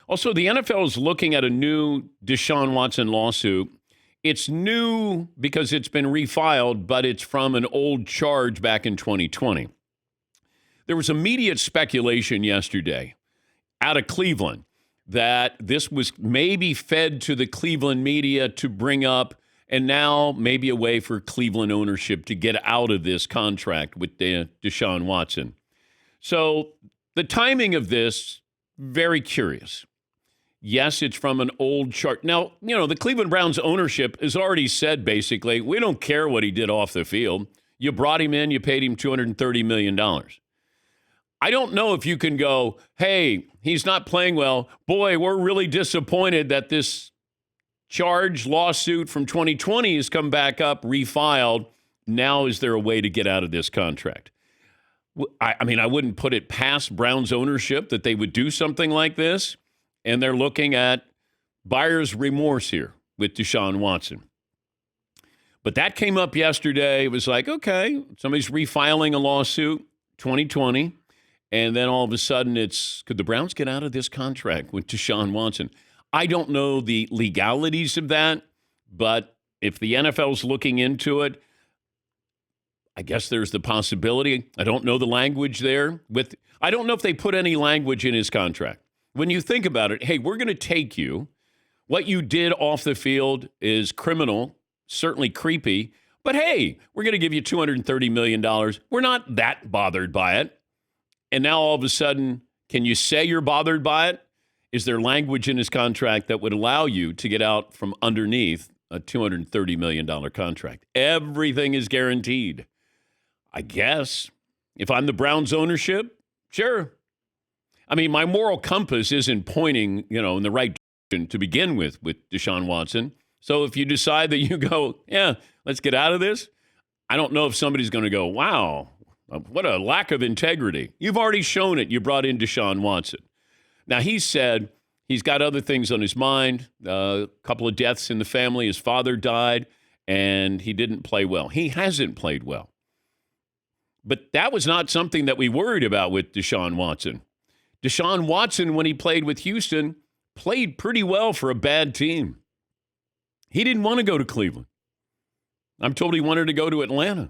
Also, the NFL is looking at a new Deshaun Watson lawsuit. It's new because it's been refiled, but it's from an old charge back in 2020. There was immediate speculation yesterday out of Cleveland that this was maybe fed to the Cleveland media to bring up, and now maybe a way for Cleveland ownership to get out of this contract with Deshaun Watson. So the timing of this, very curious. Yes, it's from an old chart. Now, the Cleveland Browns ownership has already said, basically, we don't care what he did off the field. You brought him in, you paid him $230 million. I don't know if you can go, hey, he's not playing well. Boy, we're really disappointed that this charge lawsuit from 2020 has come back up, refiled. Now is there a way to get out of this contract? I mean, I wouldn't put it past Browns ownership that they would do something like this. And they're looking at buyer's remorse here with Deshaun Watson. But that came up yesterday. It was like, okay, somebody's refiling a lawsuit, 2020. And then all of a sudden could the Browns get out of this contract with Deshaun Watson? I don't know the legalities of that, but if the NFL's looking into it, I guess there's the possibility. I don't know the language there. I don't know if they put any language in his contract. When you think about it, hey, we're going to take you. What you did off the field is criminal, certainly creepy, but hey, we're going to give you $230 million. We're not that bothered by it. And now all of a sudden, can you say you're bothered by it? Is there language in his contract that would allow you to get out from underneath a $230 million contract? Everything is guaranteed. I guess if I'm the Browns ownership, sure. I mean, my moral compass isn't pointing, in the right direction to begin with Deshaun Watson. So if you decide that you go, yeah, let's get out of this, I don't know if somebody's going to go, wow, what a lack of integrity. You've already shown it. You brought in Deshaun Watson. Now, he said he's got other things on his mind, a couple of deaths in the family. His father died, and he didn't play well. He hasn't played well. But that was not something that we worried about with Deshaun Watson. Deshaun Watson, when he played with Houston, played pretty well for a bad team. He didn't want to go to Cleveland. I'm told he wanted to go to Atlanta.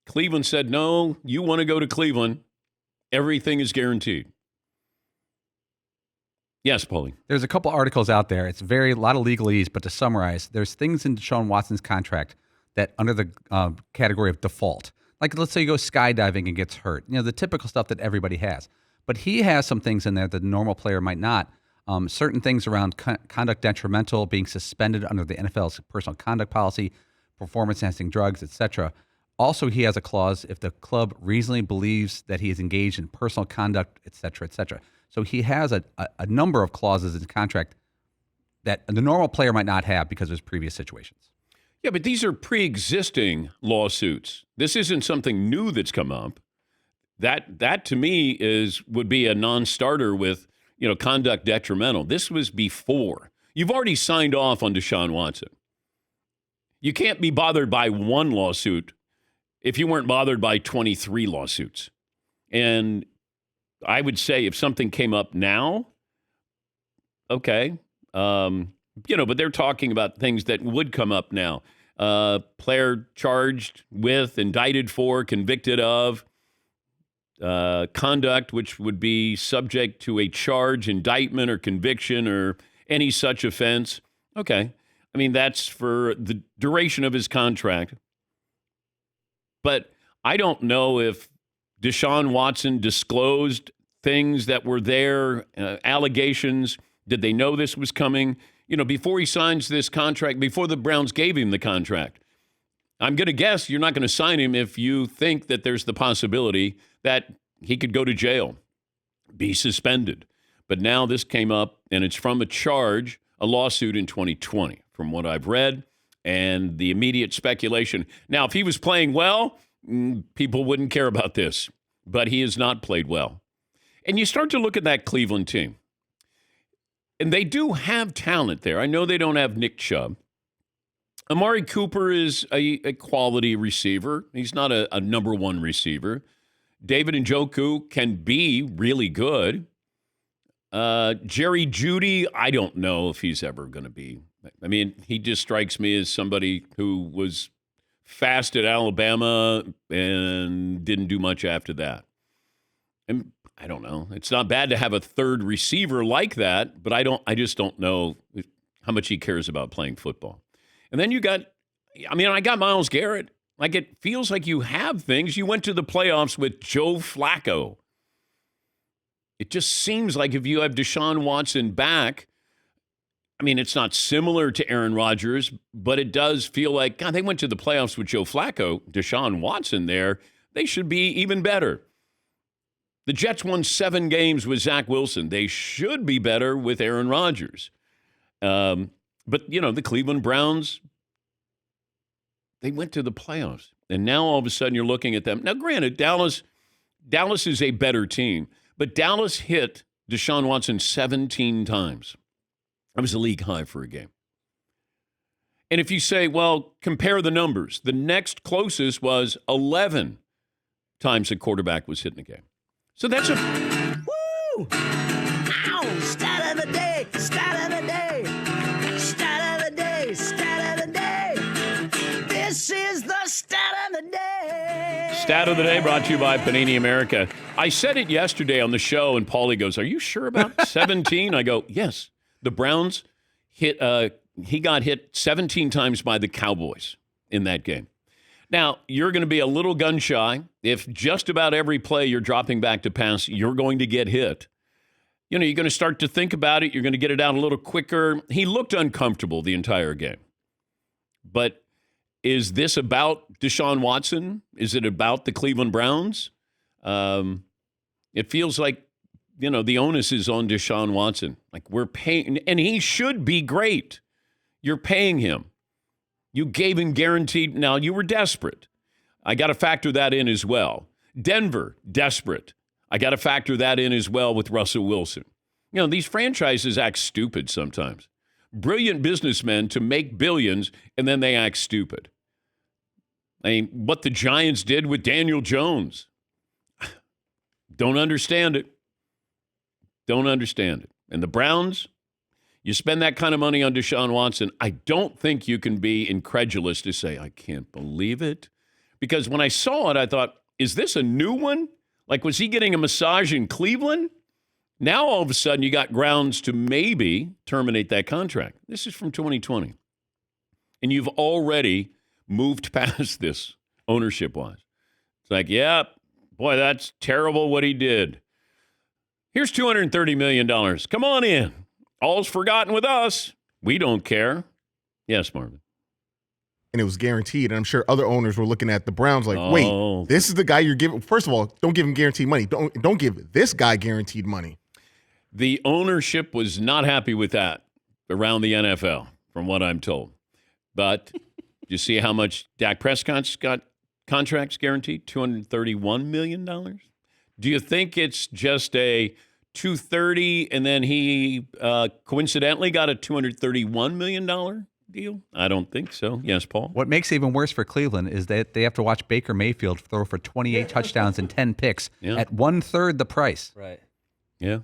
Cleveland said, no, you want to go to Cleveland. Everything is guaranteed. Yes, Paulie. There's a couple articles out there. It's a lot of legalese, but to summarize, there's things in Deshaun Watson's contract that under the category of default. Like, let's say you go skydiving and gets hurt. The typical stuff that everybody has. But he has some things in there that a normal player might not. Certain things around conduct detrimental, being suspended under the NFL's personal conduct policy, performance-enhancing drugs, etc. Also, he has a clause if the club reasonably believes that he is engaged in personal conduct, etc., etc. So he has a number of clauses in his contract that the normal player might not have because of his previous situations. Yeah, but these are pre-existing lawsuits. This isn't something new that's come up. That to me would be a non-starter with, conduct detrimental. This was before. You've already signed off on Deshaun Watson. You can't be bothered by one lawsuit if you weren't bothered by 23 lawsuits. And I would say if something came up now, okay, but they're talking about things that would come up now. Player charged with, indicted for, convicted of, conduct which would be subject to a charge, indictment, or conviction, or any such offense. Okay. I mean, that's for the duration of his contract. But I don't know if Deshaun Watson disclosed things that were there, allegations. Did they know this was coming? Before he signs this contract, before the Browns gave him the contract. I'm going to guess you're not going to sign him if you think that there's the possibility that he could go to jail, be suspended. But now this came up, and it's from a lawsuit in 2020, from what I've read, and the immediate speculation. Now, if he was playing well, people wouldn't care about this, but he has not played well. And you start to look at that Cleveland team, and they do have talent there. I know they don't have Nick Chubb. Amari Cooper is a quality receiver. He's not a number one receiver. David Njoku can be really good. Jerry Jeudy, I don't know if he's ever going to be. I mean, he just strikes me as somebody who was fast at Alabama and didn't do much after that. And I don't know. It's not bad to have a third receiver like that, but I just don't know how much he cares about playing football. And then I got Myles Garrett. Like, it feels like you have things. You went to the playoffs with Joe Flacco. It just seems like if you have Deshaun Watson back, I mean, it's not similar to Aaron Rodgers, but it does feel like, God, they went to the playoffs with Joe Flacco, Deshaun Watson there. They should be even better. The Jets won 7 games with Zach Wilson. They should be better with Aaron Rodgers. But, the Cleveland Browns, they went to the playoffs. And now all of a sudden you're looking at them. Now, granted, Dallas is a better team, but Dallas hit Deshaun Watson 17 times. That was a league high for a game. And if you say, well, compare the numbers, the next closest was 11 times a quarterback was hit in a game. So that's a... Woo! Ow! Stat of the day! Stat of the day! Stat of the day! Stat of the day! This is the stat of the day! Stat of the day brought to you by Panini America. I said it yesterday on the show, and Paulie goes, are you sure about 17? I go, yes. The Browns he got hit 17 times by the Cowboys in that game. Now, you're going to be a little gun shy. If just about every play you're dropping back to pass, you're going to get hit. You're going to start to think about it. You're going to get it out a little quicker. He looked uncomfortable the entire game. But is this about Deshaun Watson? Is it about the Cleveland Browns? It feels like, the onus is on Deshaun Watson. Like, we're paying, and he should be great. You're paying him. You gave him guaranteed. Now, you were desperate. I got to factor that in as well. Denver, desperate. I got to factor that in as well with Russell Wilson. These franchises act stupid sometimes. Brilliant businessmen to make billions, and then they act stupid. I mean, what the Giants did with Daniel Jones. Don't understand it. Don't understand it. And the Browns, you spend that kind of money on Deshaun Watson, I don't think you can be incredulous to say, I can't believe it. Because when I saw it, I thought, is this a new one? Like, was he getting a massage in Cleveland? Now, all of a sudden, you got grounds to maybe terminate that contract. This is from 2020. And you've already moved past this ownership-wise. It's like, yeah, boy, that's terrible what he did. Here's $230 million. Come on in. All's forgotten with us. We don't care. Yes, Marvin. And it was guaranteed. And I'm sure other owners were looking at the Browns like, wait, this is the guy you're giving. First of all, don't give him guaranteed money. Don't give this guy guaranteed money. The ownership was not happy with that around the NFL, from what I'm told. But you see how much Dak Prescott's got contracts guaranteed? $231 million? Do you think it's just a $230 and then he coincidentally got a $231 million deal? I don't think so. Yes, Paul? What makes it even worse for Cleveland is that they have to watch Baker Mayfield throw for 28 touchdowns and 10 picks at 1/3 the price. Right. Yeah.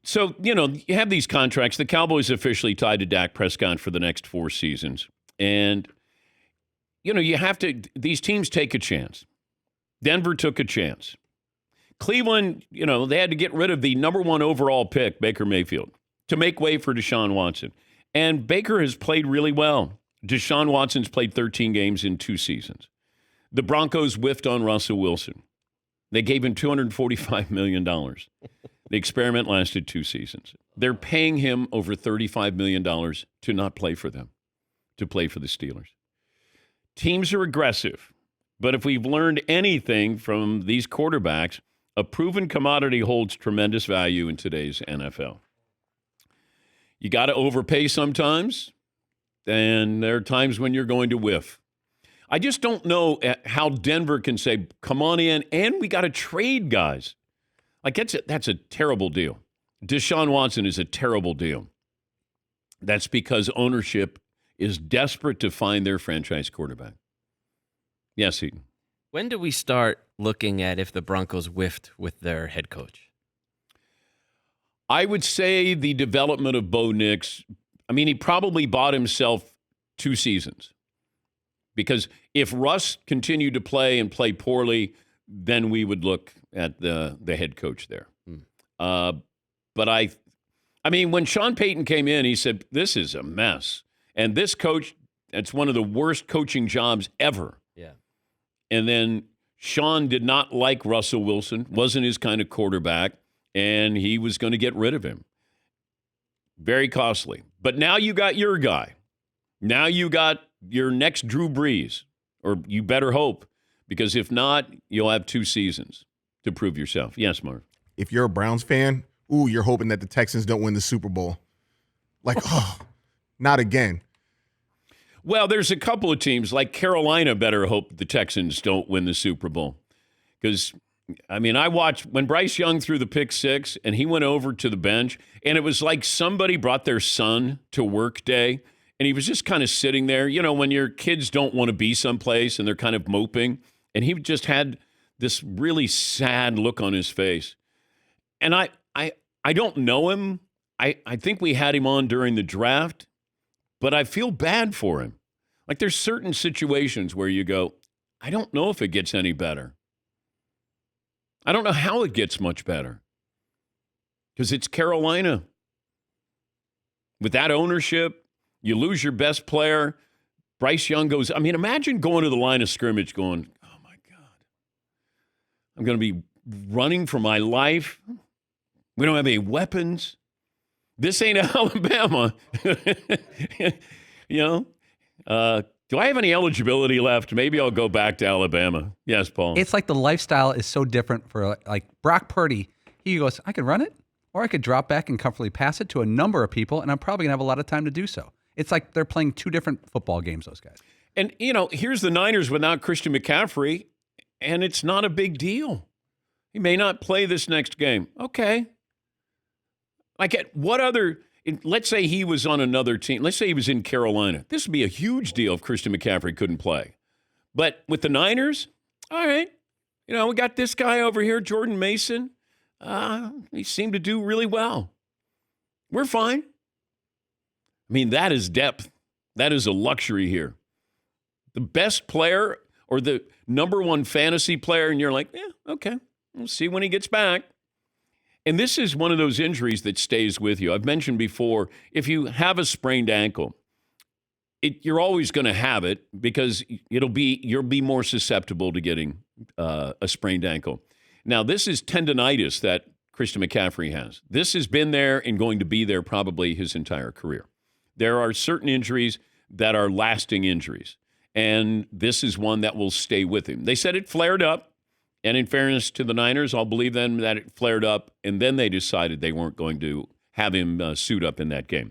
So, you have these contracts. The Cowboys officially tied to Dak Prescott for the next 4 seasons. And, you have to, these teams take a chance. Denver took a chance. Cleveland, they had to get rid of the number 1 overall pick, Baker Mayfield, to make way for Deshaun Watson. And Baker has played really well. Deshaun Watson's played 13 games in 2 seasons. The Broncos whiffed on Russell Wilson. They gave him $245 million. The experiment lasted 2 seasons. They're paying him over $35 million to not play for them, to play for the Steelers. Teams are aggressive. But if we've learned anything from these quarterbacks, a proven commodity holds tremendous value in today's NFL. You got to overpay sometimes, and there are times when you're going to whiff. I just don't know how Denver can say, come on in, and we got to trade guys. Like, that's a terrible deal. Deshaun Watson is a terrible deal. That's because ownership is desperate to find their franchise quarterback. Yes, Heaton. When do we start looking at if the Broncos whiffed with their head coach? I would say the development of Bo Nix, I mean, he probably bought himself 2 seasons. Because if Russ continued to play and play poorly, then we would look at the head coach there. But I mean, when Sean Payton came in, he said, this is a mess. And this coach, it's one of the worst coaching jobs ever. Yeah. And then Sean did not like Russell Wilson, wasn't his kind of quarterback, and he was going to get rid of him. Very costly. But now you got your guy. Now you got your next Drew Brees, or you better hope, because if not, you'll have 2 seasons to prove yourself. Yes, Mark. If you're a Browns fan, you're hoping that the Texans don't win the Super Bowl. Like, not again. Well, there's a couple of teams, like Carolina better hope the Texans don't win the Super Bowl. Because, I mean, I watched when Bryce Young threw the pick 6 and he went over to the bench, and it was like somebody brought their son to work day, and he was just kind of sitting there. You know, when your kids don't want to be someplace and they're kind of moping, and he just had this really sad look on his face. And I don't know him. I think we had him on during the draft, but I feel bad for him. Like there's certain situations where you go, I don't know if it gets any better. I don't know how it gets much better. Because it's Carolina. With that ownership, you lose your best player. Bryce Young goes, I mean, imagine going to the line of scrimmage going, oh my God, I'm going to be running for my life. We don't have any weapons. This ain't Alabama. You know? Do I have any eligibility left? Maybe I'll go back to Alabama. Yes, Paul. It's like the lifestyle is so different for like Brock Purdy. He goes, I could run it, or I could drop back and comfortably pass it to a number of people, and I'm probably going to have a lot of time to do so. It's like they're playing 2 different football games, those guys. And, you know, here's the Niners without Christian McCaffrey, and it's not a big deal. He may not play this next game. Okay. Like, at what other, let's say he was on another team. Let's say he was in Carolina. This would be a huge deal if Christian McCaffrey couldn't play. But with the Niners, all right, you know, we got this guy over here, Jordan Mason. He seemed to do really well. We're fine. I mean, that is depth. That is a luxury here. The best player or the number 1 fantasy player, and you're like, yeah, okay, we'll see when he gets back. And this is one of those injuries that stays with you. I've mentioned before, if you have a sprained ankle, you're always going to have it because you'll be more susceptible to getting a sprained ankle. Now, this is tendonitis that Christian McCaffrey has. This has been there and going to be there probably his entire career. There are certain injuries that are lasting injuries, and this is one that will stay with him. They said it flared up. And in fairness to the Niners, I'll believe them that it flared up, and then they decided they weren't going to have him suit up in that game.